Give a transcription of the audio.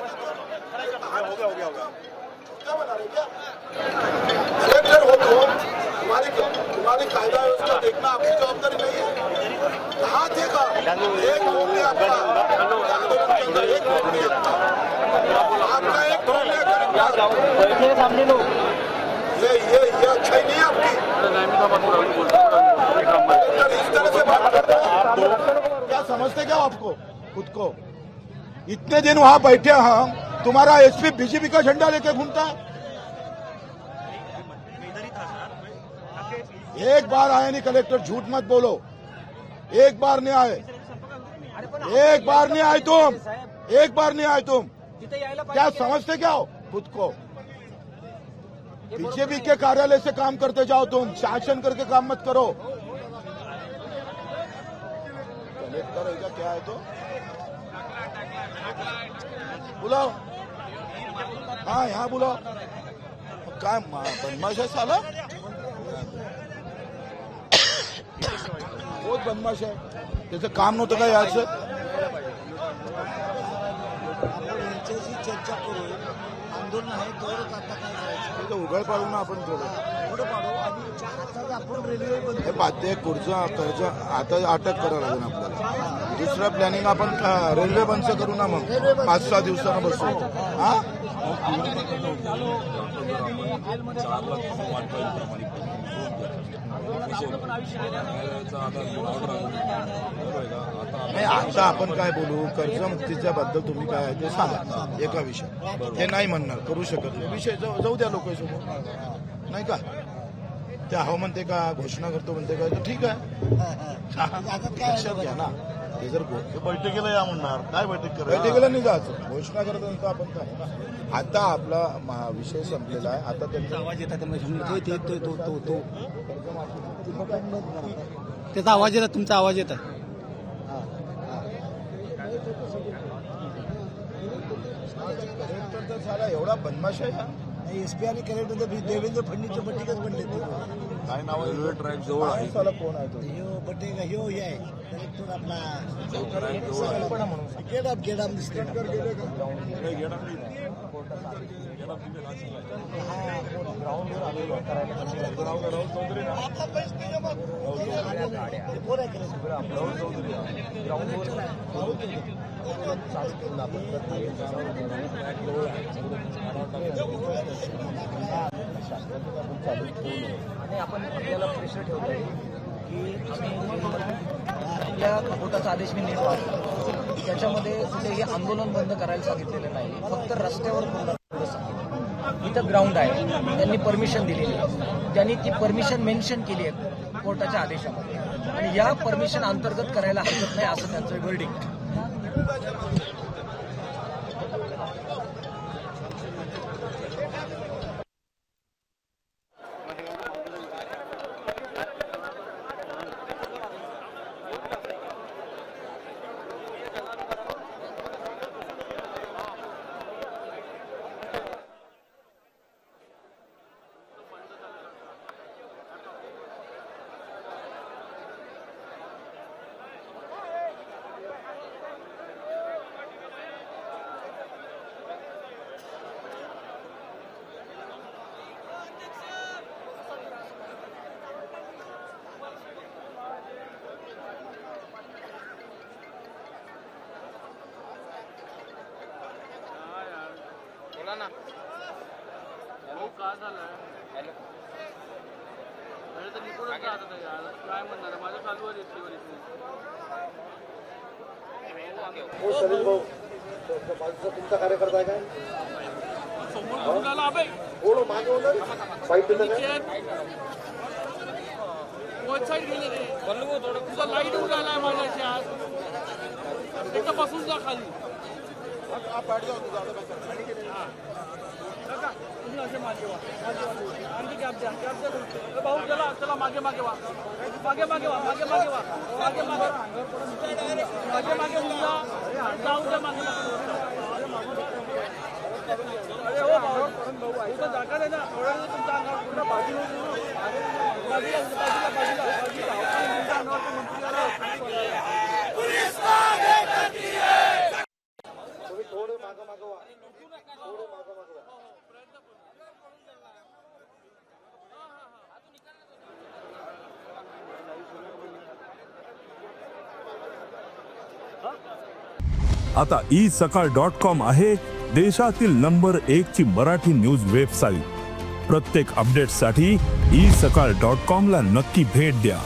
हो गया क्या बना रहे क्या? कलेक्टर हो तो तुम्हारी कायदा व्यवस्था देखना आपकी जवाबदारी नहीं है। कहाँ थे का एक आपका आपका एक सामने लो। ये अच्छा ही नहीं आपकी इस तरह से बात करते हैं। क्या समझते क्या आपको खुद को? इतने दिन वहां बैठे हम, तुम्हारा एसपी बीजेपी का झंडा लेके घूमता है। एक बार आए नहीं कलेक्टर, झूठ मत बोलो। एक बार नहीं आए, एक बार नहीं आए तुम, एक बार नहीं आए तुम। क्या समझते क्या हो खुद को? बीजेपी के कार्यालय से काम करते जाओ तुम, शासन करके काम मत करो। कलेक्टर ऐसा क्या है तो बुलाओ। हाँ यहाँ बुलाओ। काय बदमाश आहे साला, बहुत बदमाश आहे। त्याचं काम नव्हतं का याचं? चर्चा करू, आंदोलन आहे तोवरच आता काय करायचं? उघड पाडू ना आपण, थोडं पाडू आणि आता आपण रेल्वे बंद बाध्य कर्ज आता अटक करावं लागेल आपल्याला। दुसरं प्लॅनिंग आपण रेल्वे बंद करू ना, मग 5-6 दिवसांना बसू। हा नाही, आता आपण काय बोलू? कर्जमुक्तीच्या बद्दल तुम्ही काय ते सांगा एका विषय। हे नाही म्हणणार, करू शकत नाही विषय, जाऊ द्या लोकांसमोर, नाही का? ते हो म्हणते का, घोषणा करतो म्हणते का, तर ठीक आहे लक्षात घ्या ना। ते जर बैठकीला या म्हणणार, काय बैठकीला नाही जायचं, घोषणा करत नंतर आपण काय ना। आता आपला विषय संपलेला आहे। आता त्यांचा आवाज येतात, त्याचा आवाज येतात, तुमचा आवाज येत आहे। कलेक्टर तर झाला एवढा बदमाश आहे हा। एसपी आणि कलेक्टर देवेंद्र फडणवीसचे बट्टिकच बनले। काय नाव आहे? रेल्वे ट्रॅक जवळ आहे, कोण आहे तो? बट्टे ह्यो हे आहे कलेक्टर आपला गेडाम दिसते। ग्राउंडवर आलेलो राहुल चौधरी ना, कोण आहे राहुल चौधरी? ग्राउंडवर चालू करून आपण आणि आपण आपल्याला प्रेशर ठेवतोय की आम्ही आपल्या कोर्टाचा आदेश मी नीट वाचतो, त्याच्यामध्ये कुठेही आंदोलन बंद करायला सांगितलेलं नाही, फक्त रस्त्यावर पूर्ण सांगितलं। इथं ग्राउंड आहे, त्यांनी परमिशन दिलेली आहे, त्यांनी ती परमिशन मेन्शन केली आहे कोर्टाच्या आदेशामध्ये, आणि या परमिशन अंतर्गत करायला हरकत नाही असं त्यांचं वर्डिंग। बोला ना, हो का झालं? अरे तर निघूनच जात होता यार, काय म्हणणार? माझं चालू आहे रिसिवर हो सलीम भाऊ, तुमचा कार्यकर्ता आहे काय? समोर बोलून आला अबे, बोलो मागे होणार फाईट वन साईड गेले रे, तुझा लाईट उडालाय माझ्याशी आज, एकदा बसून जा खाली। आप बैठ जाओ, तुझा तुम्ही असे मागे वा, आणखी कॅब द्या, भाऊ चला चला, मागे मागे वा, मागे मागे वा, मागे मागे वा, मागे मागे मागे मागे होऊन जा, जाऊ द्या मागे मागे। अरे हो भाऊ, तुमचा जागा आहे ना, थोड्या तुमच्या अंगावर पूर्ण बाजूला बाजूला तुम्ही थोडं मागं मागं वा। आता isakal.com आहे देशातील नंबर 1 ची मराठी न्यूज वेबसाईट. प्रत्येक अपडेटसाठी isakal.com ला नक्की भेट द्या.